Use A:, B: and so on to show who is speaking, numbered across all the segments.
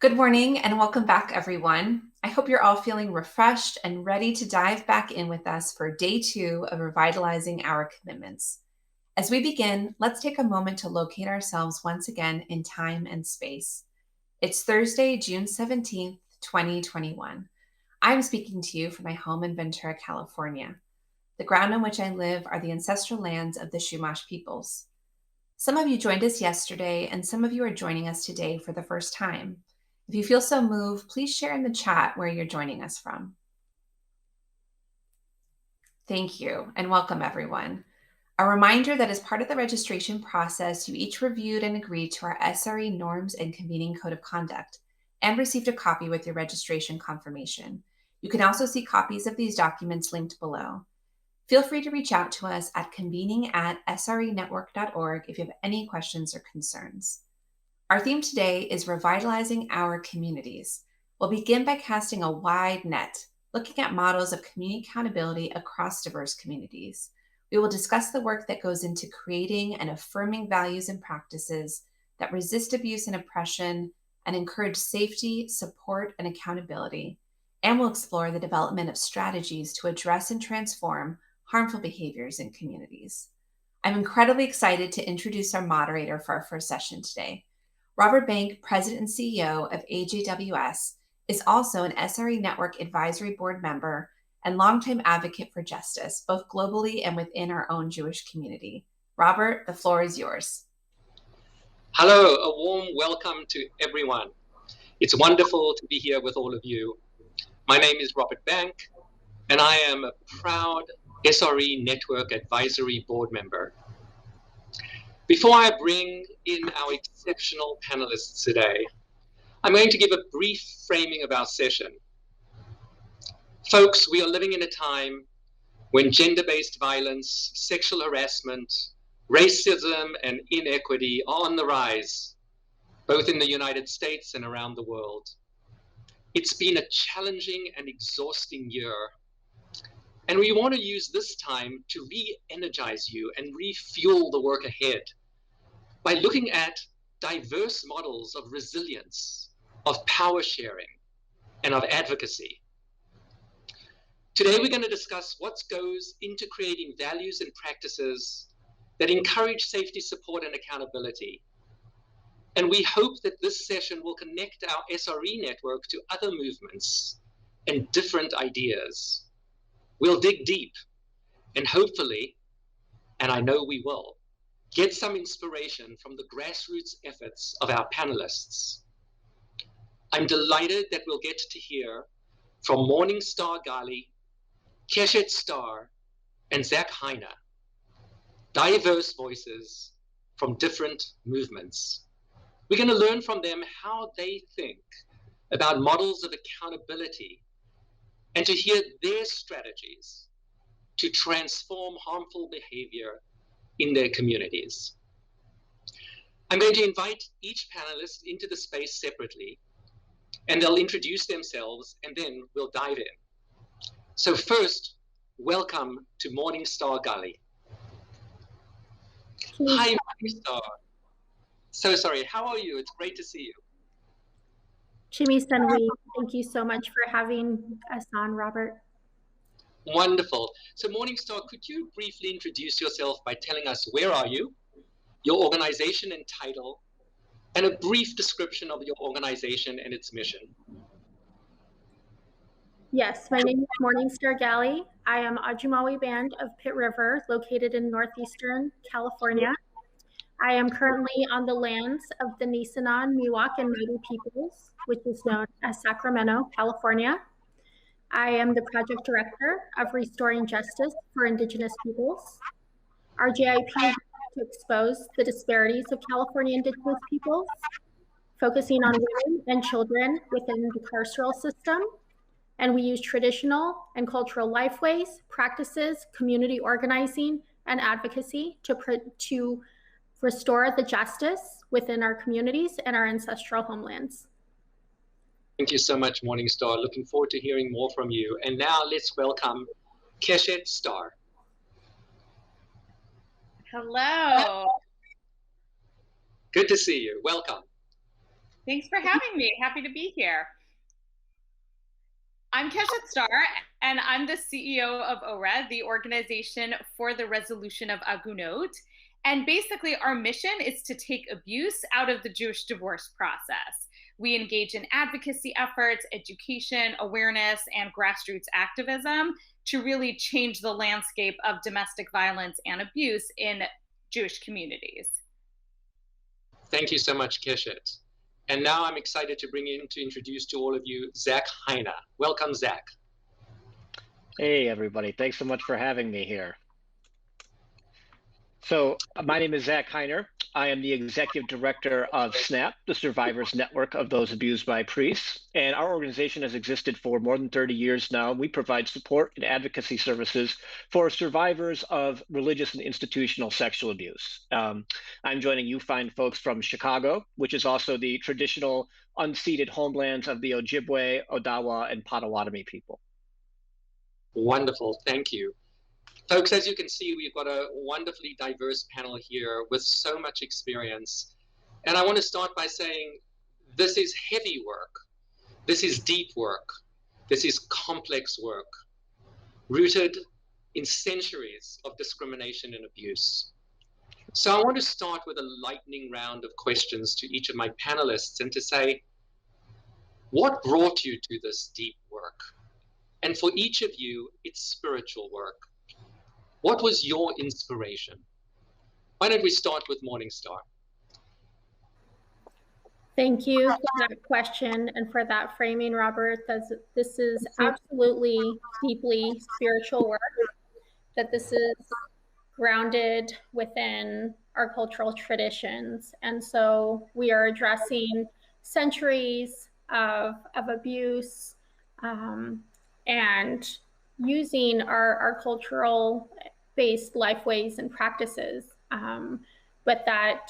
A: Good morning and welcome back, everyone. I hope you're all feeling refreshed and ready to dive back in with us for day 2 of revitalizing our commitments. As we begin, let's take a moment to locate ourselves once again in time and space. It's Thursday, June 17th, 2021. I'm speaking to you from my home in Ventura, California. The ground on which I live are the ancestral lands of the Chumash peoples. Some of you joined us yesterday, and some of you are joining us today for the first time. If you feel so moved, please share in the chat where you're joining us from. Thank you, and welcome everyone. A reminder that as part of the registration process, you each reviewed and agreed to our SRE Norms and Convening Code of Conduct and received a copy with your registration confirmation. You can also see copies of these documents linked below. Feel free to reach out to us at convening@srenetwork.org if you have any questions or concerns. Our theme today is revitalizing our communities. We'll begin by casting a wide net, looking at models of community accountability across diverse communities. We will discuss the work that goes into creating and affirming values and practices that resist abuse and oppression and encourage safety, support, and accountability. And we'll explore the development of strategies to address and transform harmful behaviors in communities. I'm incredibly excited to introduce our moderator for our first session today. Robert Bank, President and CEO of AJWS, is also an SRE Network Advisory Board member and longtime advocate for justice, both globally and within our own Jewish community. Robert, the floor is yours.
B: Hello, a warm welcome to everyone. It's wonderful to be here with all of you. My name is Robert Bank, and I am a proud SRE Network Advisory Board member. Before I bring in our exceptional panelists today, I'm going to give a brief framing of our session. Folks, we are living in a time when gender-based violence, sexual harassment, racism, and inequity are on the rise, both in the United States and around the world. It's been a challenging and exhausting year, and we want to use this time to re-energize you and refuel the work ahead by looking at diverse models of resilience, of power sharing, and of advocacy. Today, we're going to discuss what goes into creating values and practices that encourage safety, support, and accountability. And we hope that this session will connect our SRE network to other movements and different ideas. We'll dig deep and hopefully, and I know we will, get some inspiration from the grassroots efforts of our panelists. I'm delighted that we'll get to hear from Morningstar Gali, Keshet Star, and Zach Heiner, diverse voices from different movements. We're going to learn from them how they think about models of accountability and to hear their strategies to transform harmful behavior in their communities. I'm going to invite each panelist into the space separately, and they'll introduce themselves, and then we'll dive in. So first, welcome to Morningstar Gali. Hi, Morningstar. So sorry, how are you? It's great to see you.
C: Chimi-san, thank you so much for having us on, Robert.
B: Wonderful. So Morningstar, could you briefly introduce yourself by telling us where are you, your organization and title, and a brief description of your organization and its mission?
C: Yes, my name is Morningstar Gali. I am Ajumawi Band of Pitt River, located in northeastern California. I am currently on the lands of the Nisenan, Miwok, and Maori peoples, which is known as Sacramento, California. I am the project director of Restoring Justice for Indigenous Peoples. Our JIP is to expose the disparities of California Indigenous peoples, focusing on women and children within the carceral system. And we use traditional and cultural lifeways, practices, community organizing, and advocacy to restore the justice within our communities and our ancestral homelands.
B: Thank you so much, Morningstar. Looking forward to hearing more from you. And now let's welcome Keshet Star.
D: Hello.
B: Good to see you. Welcome.
D: Thanks for having me. Happy to be here. I'm Keshet Star, and I'm the CEO of ORED, the Organization for the Resolution of Agunot. And basically, our mission is to take abuse out of the Jewish divorce process. We engage in advocacy efforts, education, awareness, and grassroots activism to really change the landscape of domestic violence and abuse in Jewish communities.
B: Thank you so much, Keshet. And now I'm excited to introduce to all of you Zach Heiner. Welcome, Zach.
E: Hey, everybody. Thanks so much for having me here. So my name is Zach Heiner. I am the Executive Director of SNAP, the Survivors Network of Those Abused by Priests. And our organization has existed for more than 30 years now. We provide support and advocacy services for survivors of religious and institutional sexual abuse. I'm joining you fine folks from Chicago, which is also the traditional unceded homelands of the Ojibwe, Odawa, and Potawatomi people.
B: Wonderful. Thank you. Folks, as you can see, we've got a wonderfully diverse panel here with so much experience. And I want to start by saying this is heavy work. This is deep work. This is complex work, rooted in centuries of discrimination and abuse. So I want to start with a lightning round of questions to each of my panelists and to say, what brought you to this deep work? And for each of you, it's spiritual work. What was your inspiration? Why don't we start with Morningstar?
C: Thank you for that question and for that framing, Robert. This is absolutely deeply spiritual work, that this is grounded within our cultural traditions. And so we are addressing centuries of abuse and using our cultural based life ways and practices. But that,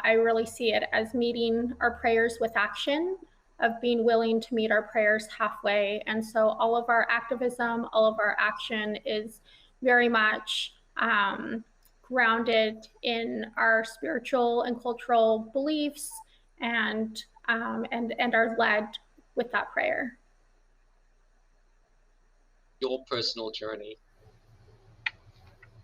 C: I really see it as meeting our prayers with action, of being willing to meet our prayers halfway. And so all of our activism, all of our action is very much grounded in our spiritual and cultural beliefs and are led with that prayer.
B: Your personal journey.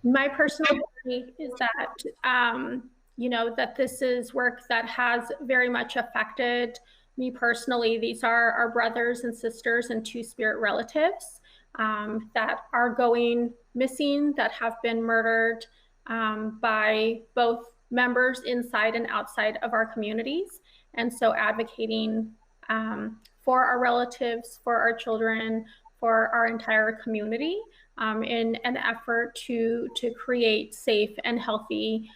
C: My personal journey is that, that this is work that has very much affected me personally. These are our brothers and sisters and two-spirit relatives that are going missing, that have been murdered by both members inside and outside of our communities. And so advocating for our relatives, for our children, for our entire community in an effort to create safe and healthy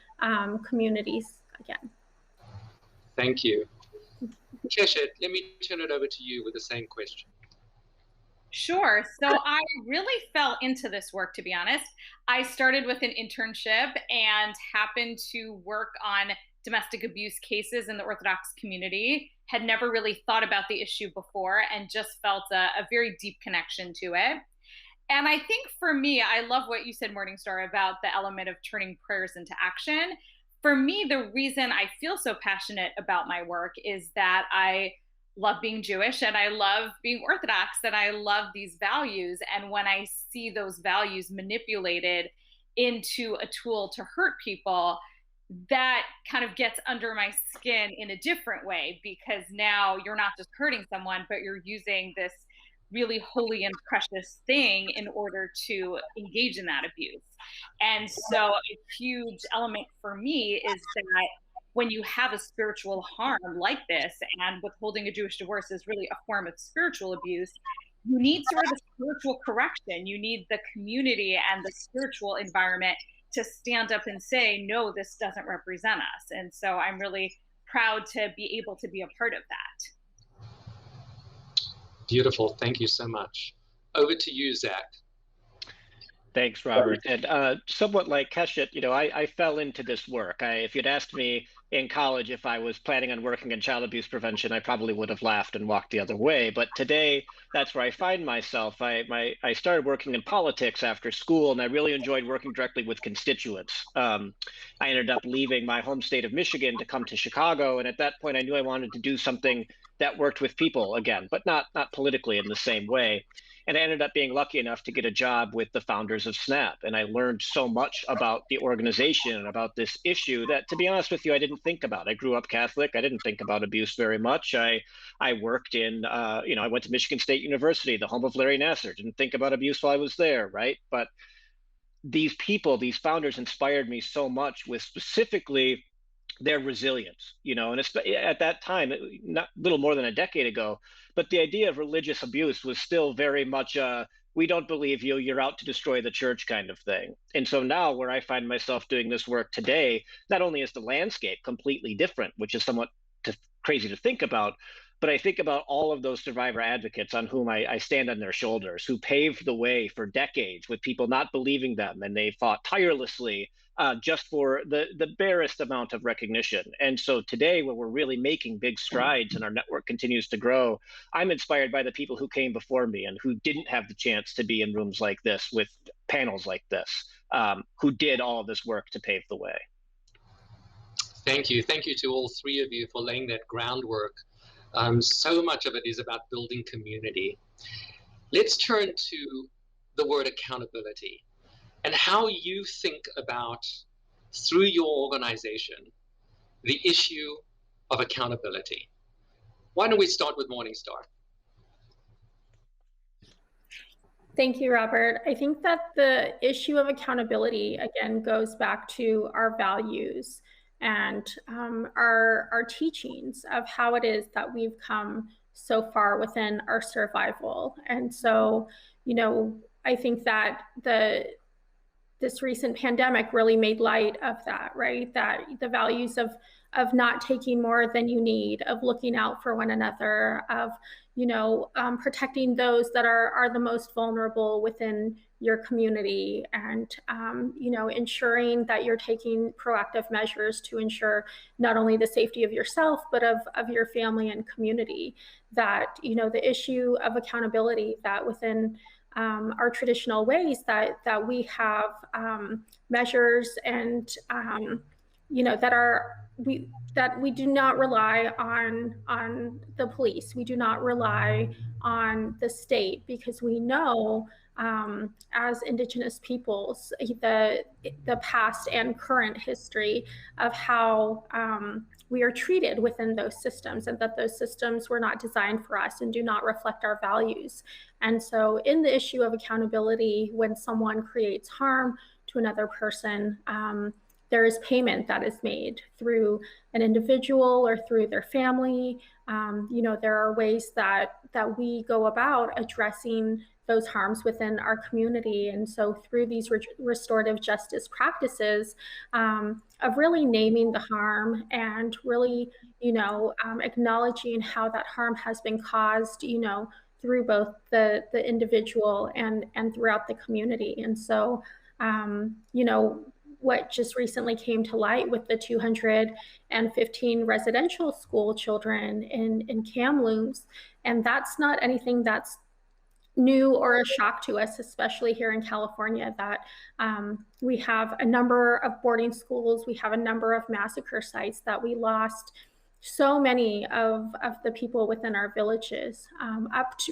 C: communities again.
B: Thank you. Keshet, let me turn it over to you with the same question.
D: Sure. So I really fell into this work, to be honest. I started with an internship and happened to work on domestic abuse cases in the Orthodox community, had never really thought about the issue before and just felt a very deep connection to it. And I think for me, I love what you said, Morningstar, about the element of turning prayers into action. For me, the reason I feel so passionate about my work is that I love being Jewish and I love being Orthodox and I love these values. And when I see those values manipulated into a tool to hurt people, that kind of gets under my skin in a different way, because now you're not just hurting someone, but you're using this really holy and precious thing in order to engage in that abuse. And so a huge element for me is that when you have a spiritual harm like this, and withholding a Jewish divorce is really a form of spiritual abuse, you need sort of a spiritual correction. You need the community and the spiritual environment to stand up and say, no, this doesn't represent us. And so I'm really proud to be able to be a part of that.
B: Beautiful. Thank you so much. Over to you, Zach.
E: Thanks, Robert. And somewhat like Keshet, I fell into this work. If you'd asked me in college, if I was planning on working in child abuse prevention, I probably would have laughed and walked the other way. But today, that's where I find myself. I started working in politics after school, and I really enjoyed working directly with constituents. I ended up leaving my home state of Michigan to come to Chicago, and at that point, I knew I wanted to do something that worked with people again, but not politically in the same way. And I ended up being lucky enough to get a job with the founders of SNAP. And I learned so much about the organization and about this issue that, to be honest with you, I didn't think about. I grew up Catholic. I didn't think about abuse very much. I worked in, I went to Michigan State University, the home of Larry Nassar. Didn't think about abuse while I was there, right? But these people, these founders inspired me so much with specifically their resilience, and at that time, not little more than a decade ago, but the idea of religious abuse was still very much we don't believe you, you're out to destroy the church kind of thing. And so now where I find myself doing this work today, not only is the landscape completely different, which is somewhat crazy to think about, but I think about all of those survivor advocates on whom I stand on their shoulders, who paved the way for decades with people not believing them, and they fought tirelessly just for the barest amount of recognition. And so today, when we're really making big strides and our network continues to grow, I'm inspired by the people who came before me and who didn't have the chance to be in rooms like this with panels like this, who did all of this work to pave the way.
B: Thank you. Thank you to all three of you for laying that groundwork. So much of it is about building community. Let's turn to the word accountability and how you think about, through your organization, the issue of accountability. Why don't we start with Morningstar?
C: Thank you, Robert. I think that the issue of accountability, again, goes back to our values and our teachings of how it is that we've come so far within our survival. And so, I think that this recent pandemic really made light of that, right? That the values of not taking more than you need, of looking out for one another, of protecting those that are the most vulnerable within your community, and ensuring that you're taking proactive measures to ensure not only the safety of yourself but of your family and community. That the issue of accountability, that within our traditional ways that we have measures and that we do not rely on the police. We do not rely on the state, because we know as Indigenous peoples the past and current history of how we are treated within those systems, and that those systems were not designed for us and do not reflect our values. And so in the issue of accountability, when someone creates harm to another person, there is payment that is made through an individual or through their family. There are ways that we go about addressing those harms within our community. And so through these restorative justice practices of really naming the harm and really, acknowledging how that harm has been caused, through both the individual and throughout the community. And so, what just recently came to light with the 215 residential school children in Kamloops, and that's not anything that's new or a shock to us, especially here in California, that we have a number of boarding schools, we have a number of massacre sites, that we lost so many of the people within our villages, up to,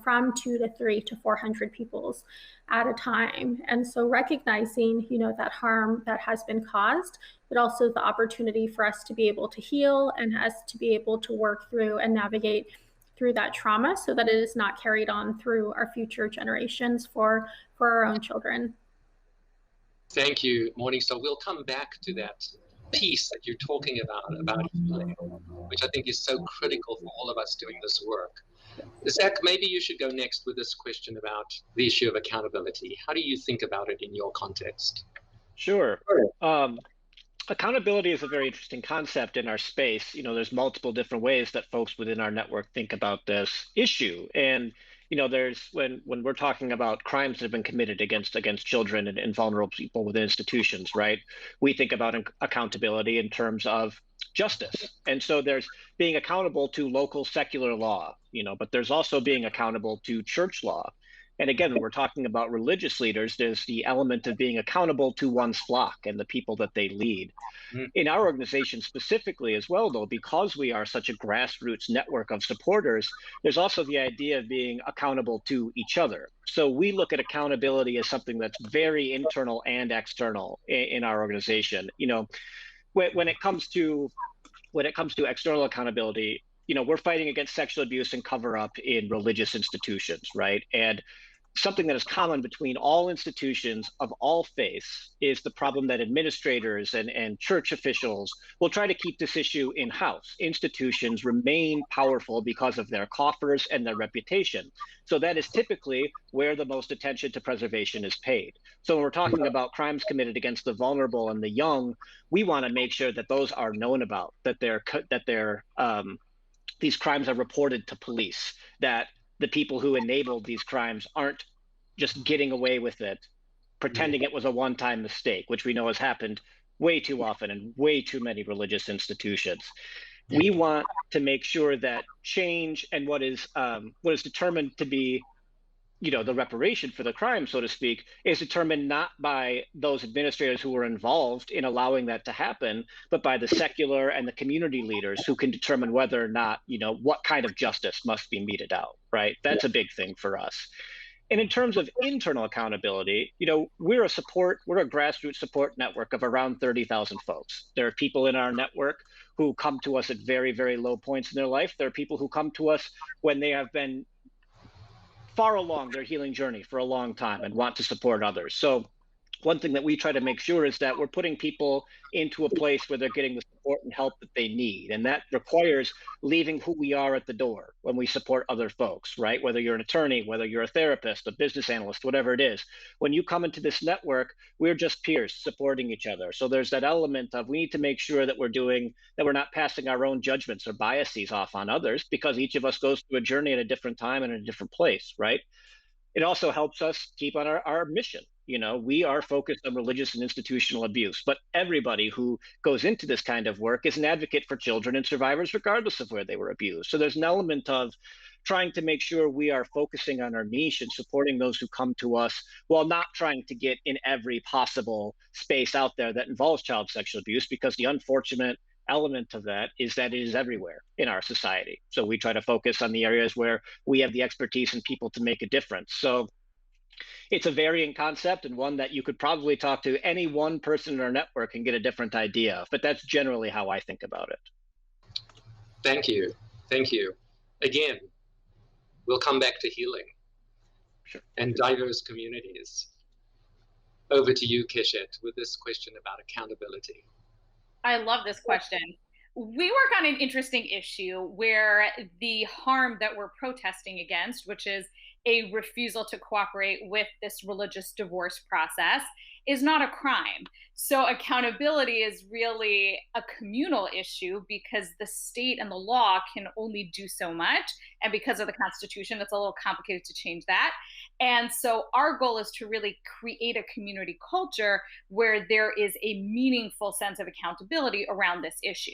C: from 2 to 3 to 400 peoples at a time. And so recognizing, that harm that has been caused, but also the opportunity for us to be able to heal and us to be able to work through and navigate through that trauma so that it is not carried on through our future generations for our own children.
B: Thank you, Morningstar. We'll come back to that piece that you're talking about healing, which I think is so critical for all of us doing this work. Zach, maybe you should go next with this question about the issue of accountability. How do you think about it in your context?
E: Sure. Accountability is a very interesting concept in our space. There's multiple different ways that folks within our network think about this issue. And there's when we're talking about crimes that have been committed against children and vulnerable people within institutions, right? We think about accountability in terms of justice. And so there's being accountable to local secular law, but there's also being accountable to church law. And again, when we're talking about religious leaders, there's the element of being accountable to one's flock and the people that they lead. In our organization specifically as well, though, because we are such a grassroots network of supporters, there's also the idea of being accountable to each other. So we look at accountability as something that's very internal and external in our organization. When it comes to external accountability, we're fighting against sexual abuse and cover up in religious institutions, right? And something that is common between all institutions of all faiths is the problem that administrators and church officials will try to keep this issue in-house. Institutions remain powerful because of their coffers and their reputation. So that is typically where the most attention to preservation is paid. So when we're talking about crimes committed against the vulnerable and the young, we want to make sure that those are known about, that these crimes are reported to police, that the people who enabled these crimes aren't just getting away with it, pretending it was a one-time mistake, which we know has happened way too often in way too many religious institutions. We want to make sure that change and what is determined to be the reparation for the crime, so to speak, is determined not by those administrators who were involved in allowing that to happen, but by the secular and the community leaders who can determine whether or not, what kind of justice must be meted out, right? That's a big thing for us. And in terms of internal accountability, we're a grassroots support network of around 30,000 folks. There are people in our network who come to us at very, very low points in their life. There are people who come to us when they have been far along their healing journey for a long time and want to support others. So one thing that we try to make sure is that we're putting people into a place where they're getting the support and help that they need. And that requires leaving who we are at the door when we support other folks, right? Whether you're an attorney, whether you're a therapist, a business analyst, whatever it is. When you come into this network, we're just peers supporting each other. So there's that element of we need to make sure that we're not passing our own judgments or biases off on others, because each of us goes through a journey at a different time and in a different place, right? It also helps us keep on our mission. We are focused on religious and institutional abuse, but everybody who goes into this kind of work is an advocate for children and survivors, regardless of where they were abused. So there's an element of trying to make sure we are focusing on our niche and supporting those who come to us while not trying to get in every possible space out there that involves child sexual abuse, because the unfortunate element of that is that it is everywhere in our society. So we try to focus on the areas where we have the expertise and people to make a difference. So it's a varying concept, and one that you could probably talk to any one person in our network and get a different idea of, but that's generally how I think about it.
B: Thank you. Again, we'll come back to healing. Sure. And diverse communities. Over to you, Keshet, with this question about accountability.
D: I love this question. We work on an interesting issue where the harm that we're protesting against, which is a refusal to cooperate with this religious divorce process, is not a crime. So accountability is really a communal issue, because the state and the law can only do so much. And because of the Constitution, it's a little complicated to change that. And so our goal is to really create a community culture where there is a meaningful sense of accountability around this issue.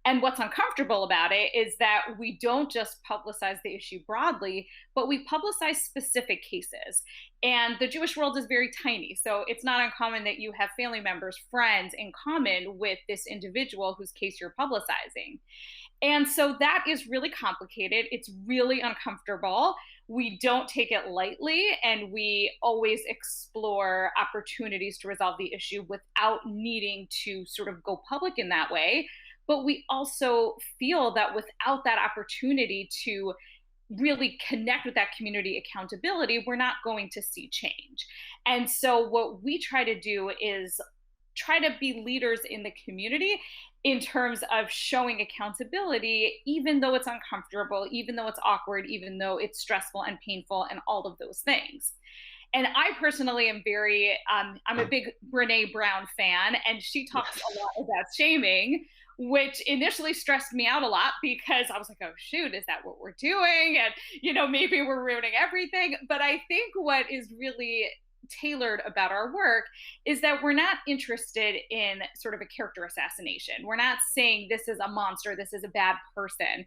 D: And what's uncomfortable about it is that we don't just publicize the issue broadly, but we publicize specific cases. And the Jewish world is very tiny. So it's not uncommon that you have family members, friends in common with this individual whose case you're publicizing. And so that is really complicated. It's really uncomfortable. We don't take it lightly, and we always explore opportunities to resolve the issue without needing to sort of go public in that way. But we also feel that without that opportunity to really connect with that community accountability, we're not going to see change. And so what we try to do is try to be leaders in the community in terms of showing accountability, even though it's uncomfortable, even though it's awkward, even though it's stressful and painful and all of those things. And I personally am I'm a big Brene Brown fan, and she talks a lot about shaming, which initially stressed me out a lot because I was like, oh, shoot, is that what we're doing? And, maybe we're ruining everything. But I think what is really tailored about our work is that we're not interested in sort of a character assassination. We're not saying this is a monster, this is a bad person.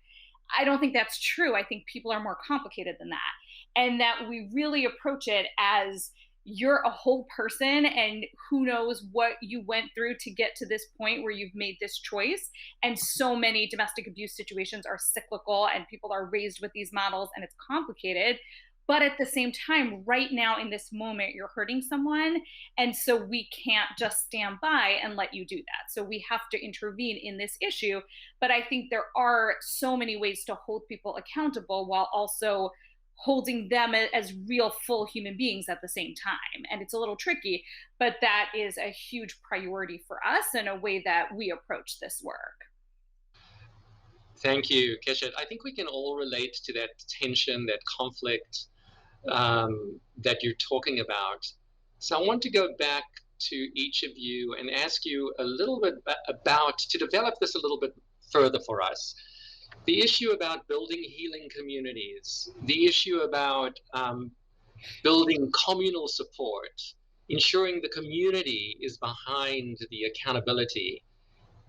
D: I don't think that's true. I think people are more complicated than that. And that we really approach it as you're a whole person, and who knows what you went through to get to this point where you've made this choice. And so many domestic abuse situations are cyclical, and people are raised with these models, and it's complicated. But at the same time, right now in this moment, you're hurting someone. And so we can't just stand by and let you do that. So we have to intervene in this issue. But I think there are so many ways to hold people accountable while also holding them as real, full human beings at the same time. And it's a little tricky, but that is a huge priority for us and a way that we approach this work.
B: Thank you, Keshet. I think we can all relate to that tension, that conflict that you're talking about. So I want to go back to each of you and ask you a little bit to develop this a little bit further for us. The issue about building healing communities, the issue about building communal support, ensuring the community is behind the accountability,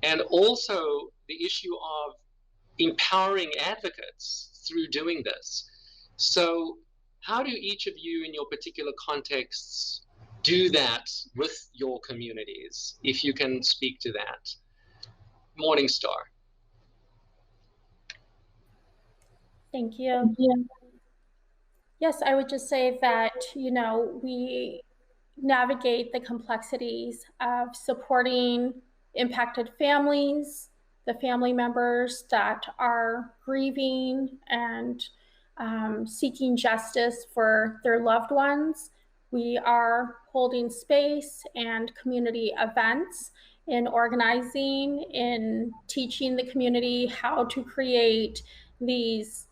B: and also the issue of empowering advocates through doing this. So how do each of you in your particular contexts do that with your communities, if you can speak to that? Morningstar.
C: Thank you. Yes, I would just say that, we navigate the complexities of supporting impacted families, the family members that are grieving and seeking justice for their loved ones. We are holding space and community events, in organizing, in teaching the community how to create these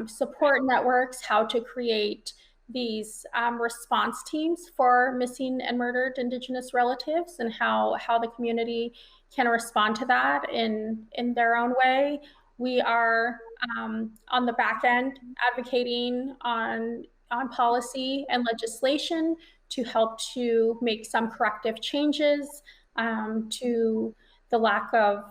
C: support networks, how to create these response teams for missing and murdered Indigenous relatives, and how the community can respond to that in their own way. We are on the back end advocating on policy and legislation to help to make some corrective changes to the lack of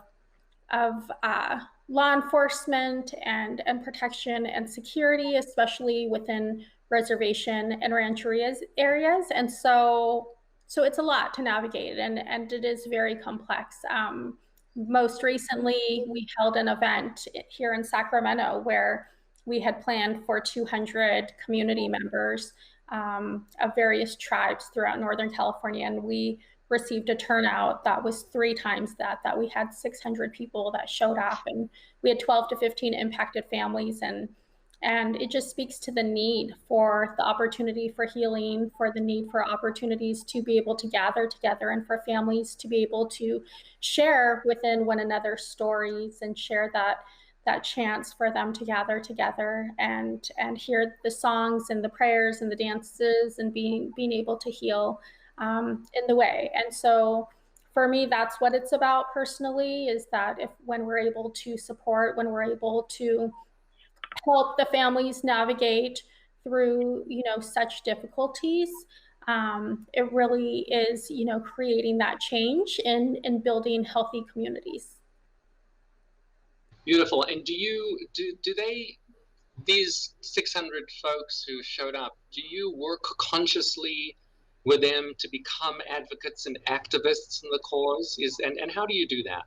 C: law enforcement and protection and security, especially within reservation and rancheria areas. And so it's a lot to navigate, and it is very complex. Most recently, we held an event here in Sacramento where we had planned for 200 community members of various tribes throughout Northern California, and we received a turnout that was 3 times that we had 600 people that showed up, and we had 12 to 15 impacted families, and it just speaks to the need for the opportunity for healing, for the need for opportunities to be able to gather together, and for families to be able to share within one another's stories and share that chance for them to gather together and hear the songs and the prayers and the dances and being able to heal in the way. And so for me, that's what it's about personally, is that when we're able to support, when we're able to help the families navigate through, such difficulties, it really is, creating that change in building healthy communities.
B: Beautiful. And do they, these 600 folks who showed up, do you work consciously with them to become advocates and activists in the cause? And how do you do that?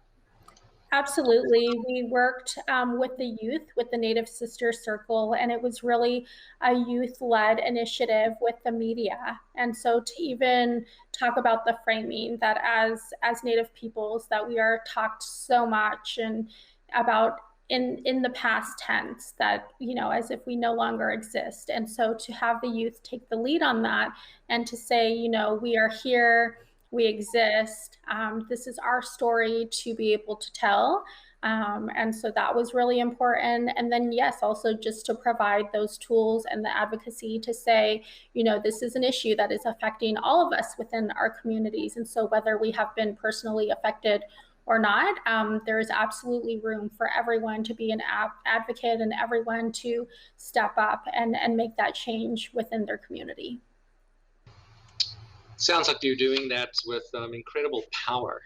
C: Absolutely. We worked with the youth, with the Native Sister Circle, and it was really a youth-led initiative with the media. And so to even talk about the framing that as Native peoples, that we are talked so much and about in the past tense, that, as if we no longer exist. And so to have the youth take the lead on that and to say, we are here, we exist, this is our story to be able to tell. And so that was really important. And then, yes, also just to provide those tools and the advocacy to say, this is an issue that is affecting all of us within our communities. And so whether we have been personally affected or not. There is absolutely room for everyone to be an advocate and everyone to step up and make that change within their community.
B: Sounds like you're doing that with incredible power.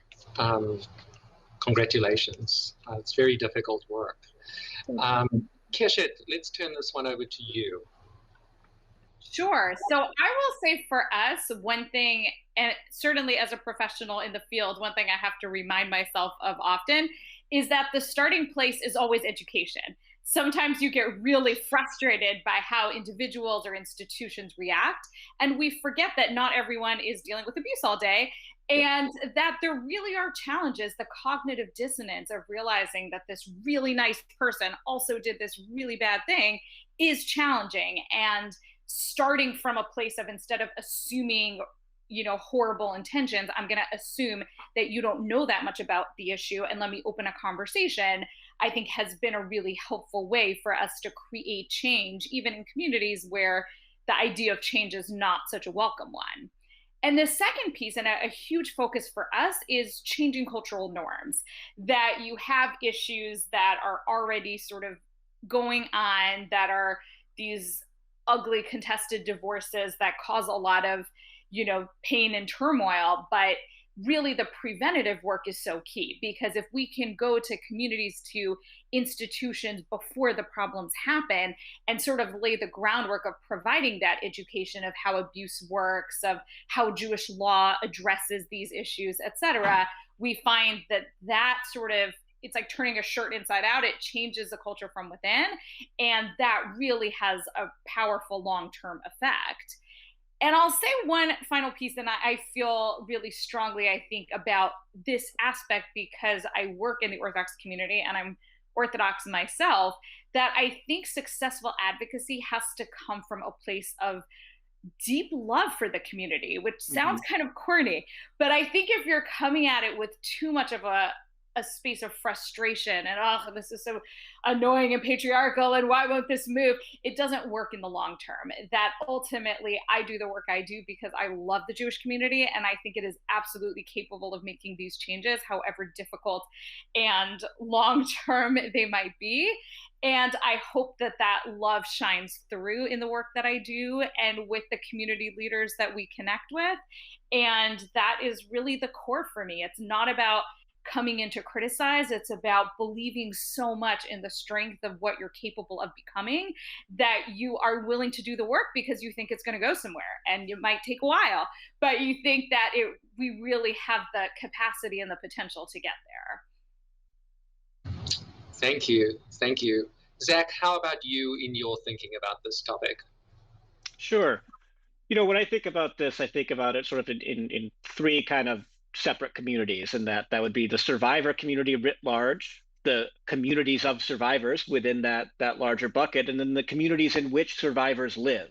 B: Congratulations. It's very difficult work. Keshet, let's turn this one over to you.
D: Sure. So I will say for us, one thing, and certainly as a professional in the field, one thing I have to remind myself of often is that the starting place is always education. Sometimes you get really frustrated by how individuals or institutions react, and we forget that not everyone is dealing with abuse all day, and that there really are challenges. The cognitive dissonance of realizing that this really nice person also did this really bad thing is challenging. And starting from a place of, instead of assuming horrible intentions, I'm going to assume that you don't know that much about the issue and let me open a conversation, I think has been a really helpful way for us to create change, even in communities where the idea of change is not such a welcome one. And the second piece, and a huge focus for us, is changing cultural norms. That you have issues that are already sort of going on, that are these ugly contested divorces that cause a lot of pain and turmoil, but really the preventative work is so key, because if we can go to communities, to institutions before the problems happen, and sort of lay the groundwork of providing that education of how abuse works, of how Jewish law addresses these issues, etc., we find that sort of, it's like turning a shirt inside out. It changes the culture from within. And that really has a powerful long-term effect. And I'll say one final piece, and I feel really strongly, I think, about this aspect because I work in the Orthodox community and I'm Orthodox myself, that I think successful advocacy has to come from a place of deep love for the community, which sounds kind of corny, but I think if you're coming at it with too much of a space of frustration and, oh, this is so annoying and patriarchal and why won't this move, it doesn't work in the long term. That ultimately I do the work I do because I love the Jewish community and I think it is absolutely capable of making these changes, however difficult and long term they might be. And I hope that that love shines through in the work that I do and with the community leaders that we connect with. And that is really the core for me. It's not about coming in to criticize. It's about believing so much in the strength of what you're capable of becoming that you are willing to do the work because you think it's going to go somewhere, and it might take a while, but you think that we really have the capacity and the potential to get there.
B: Thank you. Thank you. Zach, how about you in your thinking about this topic?
E: Sure. When I think about this, I think about it sort of in three kind of separate communities, and that would be the survivor community writ large, the communities of survivors within that larger bucket, and then the communities in which survivors live.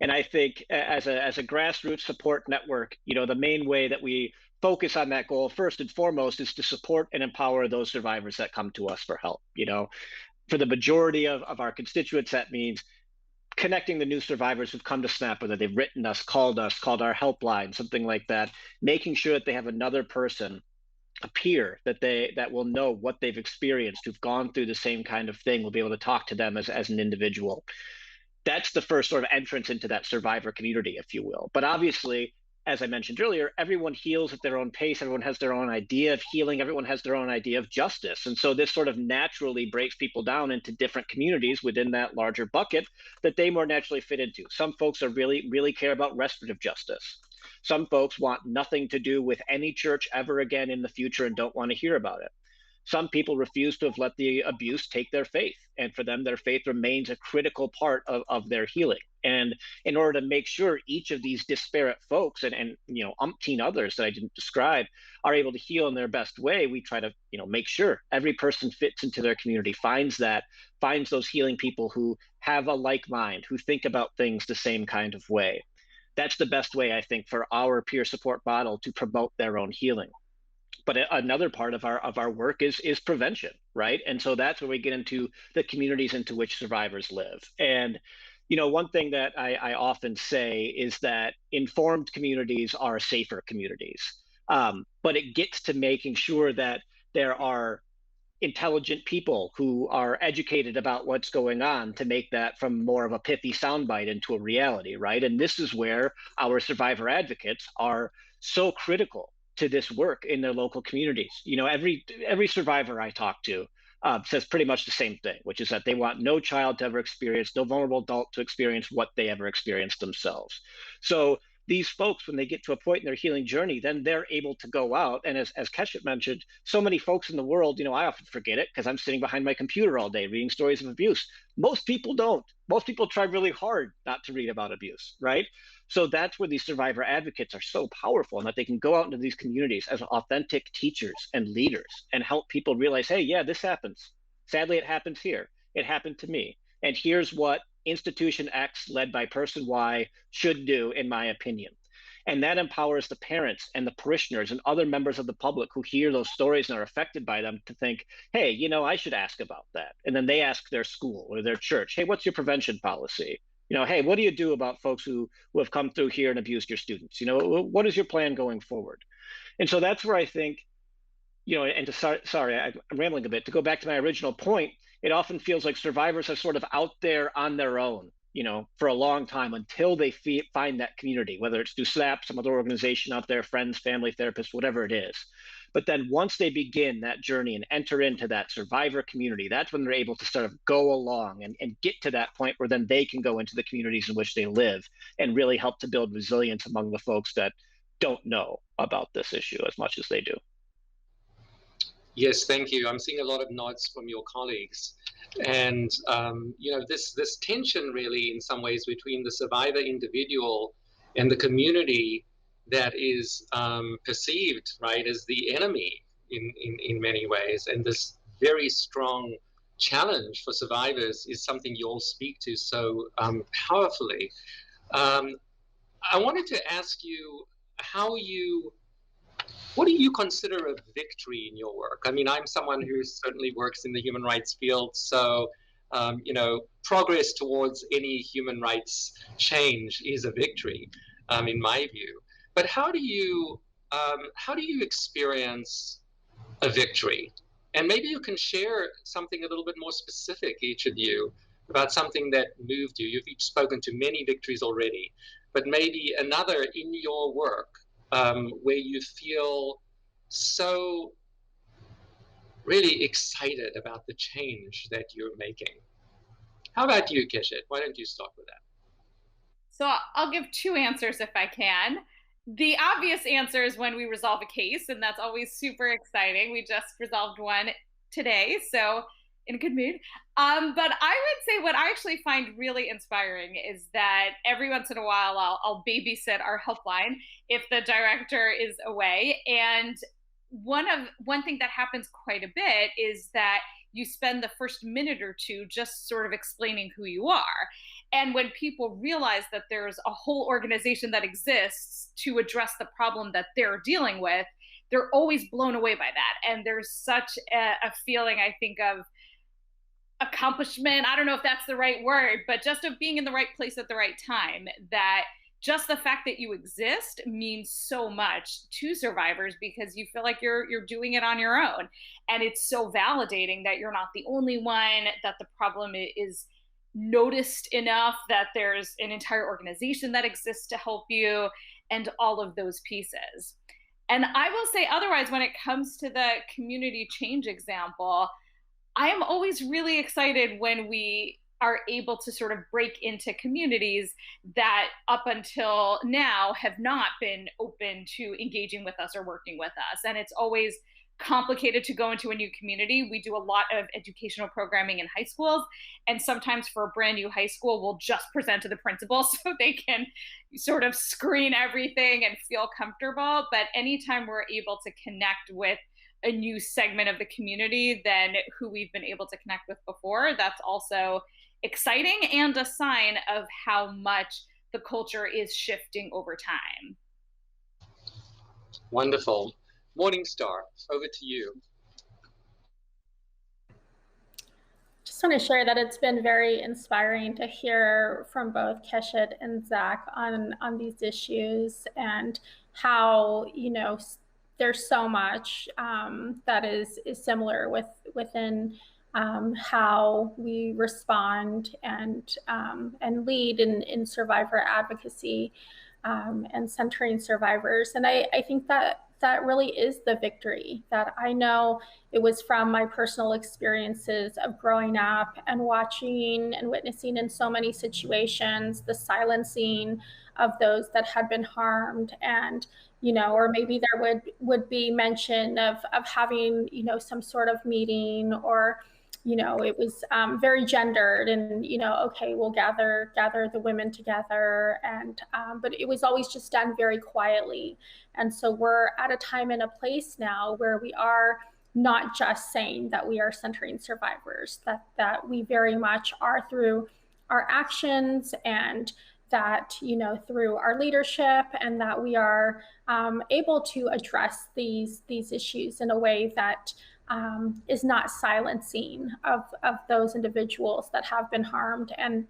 E: And I think as a grassroots support network, the main way that we focus on that goal first and foremost is to support and empower those survivors that come to us for help. For the majority of our constituents, that means connecting the new survivors who've come to SNAP, whether they've written us, called our helpline, something like that, making sure that they have another person, a peer that will know what they've experienced, who've gone through the same kind of thing, will be able to talk to them as an individual. That's the first sort of entrance into that survivor community, if you will. But obviously, as I mentioned earlier, everyone heals at their own pace. Everyone has their own idea of healing. Everyone has their own idea of justice. And so this sort of naturally breaks people down into different communities within that larger bucket that they more naturally fit into. Some folks are really care about restorative justice. Some folks want nothing to do with any church ever again in the future and don't want to hear about it. Some people refuse to have let the abuse take their faith, and for them, their faith remains a critical part of their healing. And in order to make sure each of these disparate folks and umpteen others that I didn't describe are able to heal in their best way, we try to make sure every person fits into their community, finds those healing people who have a like mind, who think about things the same kind of way. That's the best way, I think, for our peer support model to promote their own healing. But another part of our work is prevention, right? And so that's where we get into the communities into which survivors live. And one thing that I often say is that informed communities are safer communities, But it gets to making sure that there are intelligent people who are educated about what's going on to make that from more of a pithy soundbite into a reality, right? And this is where our survivor advocates are so critical to this work in their local communities. Every survivor I talk to says pretty much the same thing, which is that they want no child to ever experience, no vulnerable adult to experience what they ever experienced themselves. So these folks, when they get to a point in their healing journey, then they're able to go out. And as Keshet mentioned, so many folks in the world, I often forget it because I'm sitting behind my computer all day reading stories of abuse. Most people don't. Most people try really hard not to read about abuse, right? So that's where these survivor advocates are so powerful, and that they can go out into these communities as authentic teachers and leaders and help people realize, hey, yeah, this happens. Sadly, it happens here. It happened to me. And here's what institution X led by person Y should do, in my opinion. And that empowers the parents and the parishioners and other members of the public who hear those stories and are affected by them to think, hey, I should ask about that. And then they ask their school or their church, hey, what's your prevention policy? Hey, what do you do about folks who have come through here and abused your students? What is your plan going forward? And so that's where I think, and sorry, I'm rambling a bit. To go back to my original point, it often feels like survivors are sort of out there on their own, for a long time until they find that community, whether it's through SNAP, some other organization out there, friends, family, therapists, whatever it is. But then once they begin that journey and enter into that survivor community, that's when they're able to sort of go along and get to that point where then they can go into the communities in which they live and really help to build resilience among the folks that don't know about this issue as much as they do.
B: Yes, thank you. I'm seeing a lot of nods from your colleagues. And, this tension really in some ways between the survivor individual and the community that is perceived, right, as the enemy in many ways. And this very strong challenge for survivors is something you all speak to so powerfully. I wanted to ask you what do you consider a victory in your work? I mean, I'm someone who certainly works in the human rights field, so progress towards any human rights change is a victory, in my view. But how do you experience a victory? And maybe you can share something a little bit more specific, each of you, about something that moved you. You've each spoken to many victories already, but maybe another in your work where you feel so really excited about the change that you're making. How about you, Keshet? Why don't you start with that?
D: So I'll give two answers if I can. The obvious answer is when we resolve a case, and that's always super exciting. We just resolved one today, so in a good mood. But I would say what I actually find really inspiring is that every once in a while I'll babysit our helpline if the director is away. And one thing that happens quite a bit is that you spend the first minute or two just sort of explaining who you are. And when people realize that there's a whole organization that exists to address the problem that they're dealing with, they're always blown away by that. And there's such a feeling, I think, of accomplishment. I don't know if that's the right word, but just of being in the right place at the right time, that just the fact that you exist means so much to survivors because you feel like you're doing it on your own. And it's so validating that you're not the only one, that the problem is noticed enough, that there's an entire organization that exists to help you, and all of those pieces. And I will say otherwise, when it comes to the community change example, I am always really excited when we are able to sort of break into communities that up until now have not been open to engaging with us or working with us. And it's always complicated to go into a new community. We do a lot of educational programming in high schools, and sometimes for a brand new high school, we'll just present to the principal so they can sort of screen everything and feel comfortable. But anytime we're able to connect with a new segment of the community than who we've been able to connect with before, that's also exciting and a sign of how much the culture is shifting over time.
B: Wonderful. Morningstar, over to you.
C: Just want to share that it's been very inspiring to hear from both Keshet and Zach on these issues, and how, there's so much that is similar within how we respond and lead in survivor advocacy and centering survivors. And I think that really is the victory. That I know it was from my personal experiences of growing up and watching and witnessing in so many situations the silencing of those that had been harmed, and or maybe there would be mention of having some sort of meeting, or it was very gendered, and okay, we'll gather the women together, and but it was always just done very quietly. And so we're at a time and a place now where we are not just saying that we are centering survivors, that we very much are through our actions, and that through our leadership, and that we are able to address these issues in a way that is not silencing of those individuals that have been harmed, and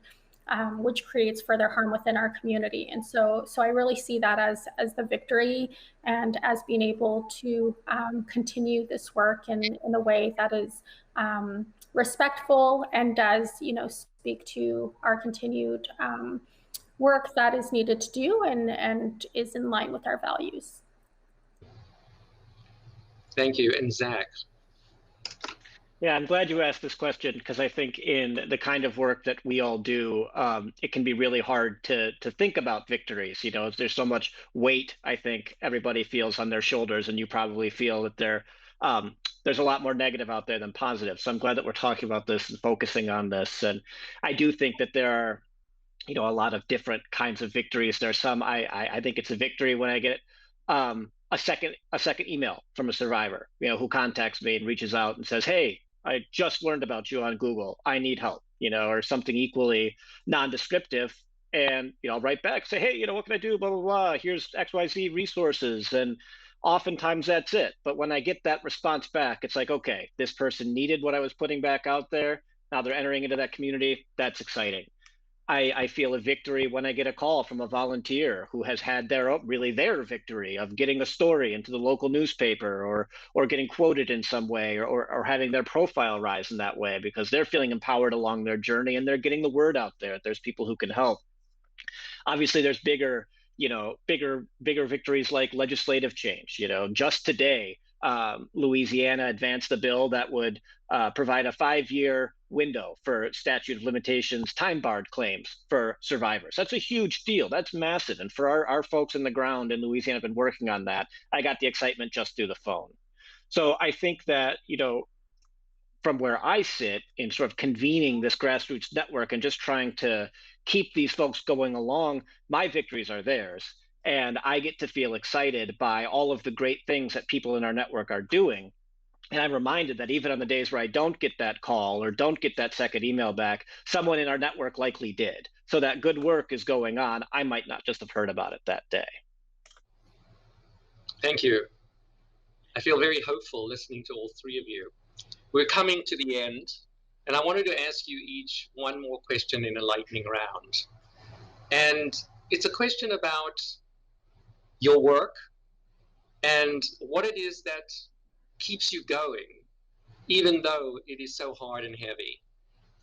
C: which creates further harm within our community. And so I really see that as the victory, and as being able to continue this work in a way that is respectful, and does speak to our continued work that is needed to do, and is in line with our values.
B: Thank you. And Zach?
E: Yeah, I'm glad you asked this question, because I think in the kind of work that we all do, it can be really hard to think about victories. There's so much weight, I think, everybody feels on their shoulders, and you probably feel that there's a lot more negative out there than positive. So I'm glad that we're talking about this and focusing on this. And I do think that there are a lot of different kinds of victories. There's some I think it's a victory when I get a second email from a survivor, who contacts me and reaches out and says, "Hey, I just learned about you on Google. I need help," or something equally non-descriptive. And I'll write back, say, "Hey, what can I do? Blah blah blah. Here's XYZ resources." And oftentimes that's it. But when I get that response back, it's like, okay, this person needed what I was putting back out there. Now they're entering into that community. That's exciting. I feel a victory when I get a call from a volunteer who has had their victory of getting a story into the local newspaper, or getting quoted in some way, or having their profile rise in that way, because they're feeling empowered along their journey and they're getting the word out there. There's people who can help. Obviously, there's bigger victories like legislative change. Just today, Louisiana advanced a bill that would provide a 5-year window for statute of limitations time-barred claims for survivors. That's a huge deal. That's massive. And for our folks in the ground in Louisiana have been working on that. I got the excitement just through the phone. So I think that, from where I sit in sort of convening this grassroots network and just trying to keep these folks going along, my victories are theirs. And I get to feel excited by all of the great things that people in our network are doing. And I'm reminded that even on the days where I don't get that call or don't get that second email back, someone in our network likely did. So that good work is going on. I might not just have heard about it that day.
B: Thank you. I feel very hopeful listening to all three of you. We're coming to the end, and I wanted to ask you each one more question in a lightning round. And it's a question about your work and what it is that keeps you going, even though it is so hard and heavy.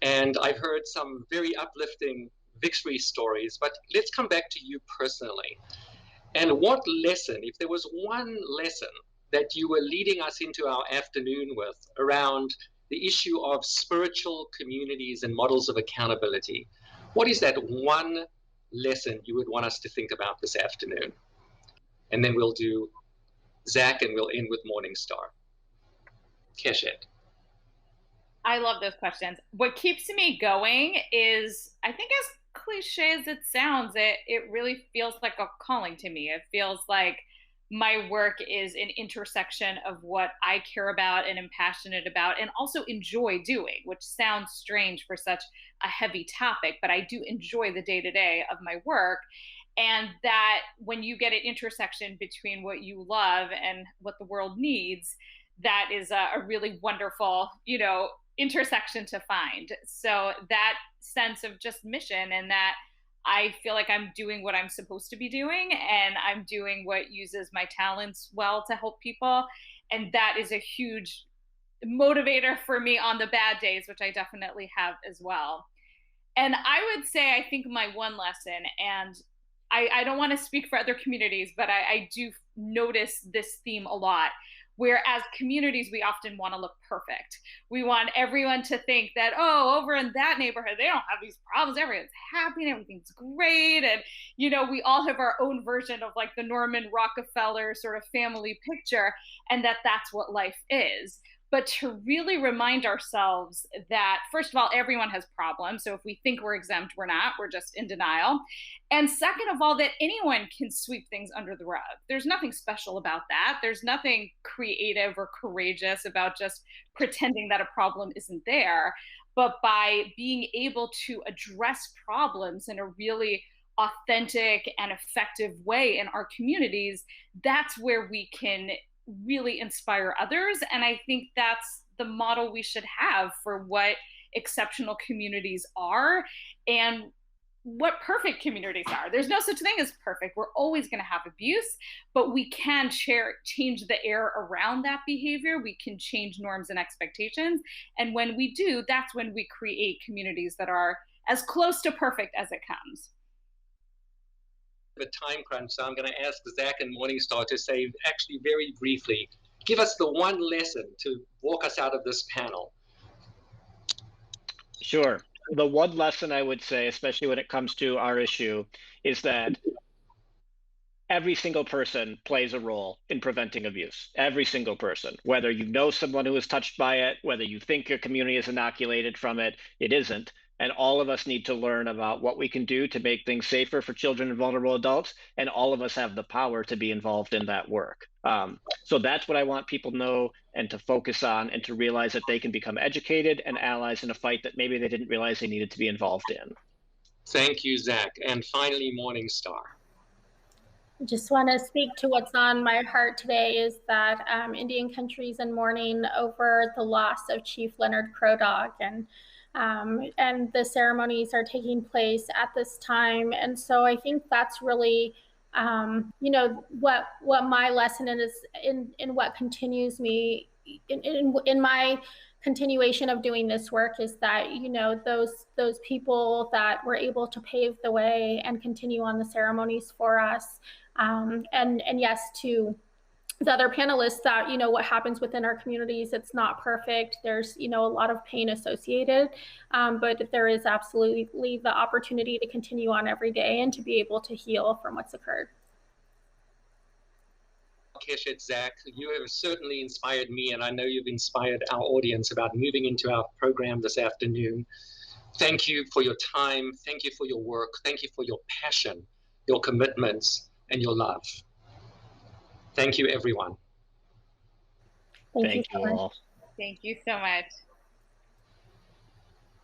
B: And I've heard some very uplifting victory stories, but let's come back to you personally. And what lesson, if there was one lesson that you were leading us into our afternoon with around the issue of spiritual communities and models of accountability, what is that one lesson you would want us to think about this afternoon? And then we'll do Zach, and we'll end with Morningstar. Keshet.
D: I love those questions. What keeps me going is, I think, as cliche as it sounds, it really feels like a calling to me. It feels like my work is an intersection of what I care about and am passionate about and also enjoy doing, which sounds strange for such a heavy topic, but I do enjoy the day-to-day of my work. And that when you get an intersection between what you love and what the world needs, that is a really wonderful, intersection to find. So that sense of just mission, and that I feel like I'm doing what I'm supposed to be doing, and I'm doing what uses my talents well to help people. And that is a huge motivator for me on the bad days, which I definitely have as well. And I would say, I think my one lesson, and I don't want to speak for other communities, but I do notice this theme a lot. Where as communities, we often want to look perfect. We want everyone to think that, oh, over in that neighborhood, they don't have these problems. Everyone's happy and everything's great. And, we all have our own version of like the Norman Rockefeller sort of family picture, and that's what life is. But to really remind ourselves that, first of all, everyone has problems. So if we think we're exempt, we're not. We're just in denial. And second of all, that anyone can sweep things under the rug. There's nothing special about that. There's nothing creative or courageous about just pretending that a problem isn't there. But by being able to address problems in a really authentic and effective way in our communities, that's where we can really inspire others. And I think that's the model we should have for what exceptional communities are and what perfect communities are. There's no such thing as perfect. We're always going to have abuse, but we can change the air around that behavior. We can change norms and expectations. And when we do, that's when we create communities that are as close to perfect as it comes.
B: A time crunch, so I'm going to ask Zach and Morningstar to say, actually very briefly, give us the one lesson to walk us out of this panel.
E: Sure. The one lesson I would say, especially when it comes to our issue, is that every single person plays a role in preventing abuse. Every single person, whether you know someone who is touched by it, whether you think your community is inoculated from it, it isn't. And all of us need to learn about what we can do to make things safer for children and vulnerable adults. And all of us have the power to be involved in that work. So that's what I want people to know and to focus on, and to realize that they can become educated and allies in a fight that maybe they didn't realize they needed to be involved in.
B: Thank you, Zach. And finally, Morningstar.
C: I just want to speak to what's on my heart today is that Indian country is in mourning over the loss of Chief Leonard Crow Dog, and the ceremonies are taking place at this time. And so I think that's really, what my lesson is in what continues me in my continuation of doing this work is that, those people that were able to pave the way and continue on the ceremonies for us. And yes, to the other panelists, that, what happens within our communities, it's not perfect. There's, a lot of pain associated, but there is absolutely the opportunity to continue on every day and to be able to heal from what's occurred.
B: Keshet, Zach, you have certainly inspired me, and I know you've inspired our audience about moving into our program this afternoon. Thank you for your time. Thank you for your work. Thank you for your passion, your commitments, and your love. Thank you, everyone.
C: Thank you
E: all.
D: Thank you so much.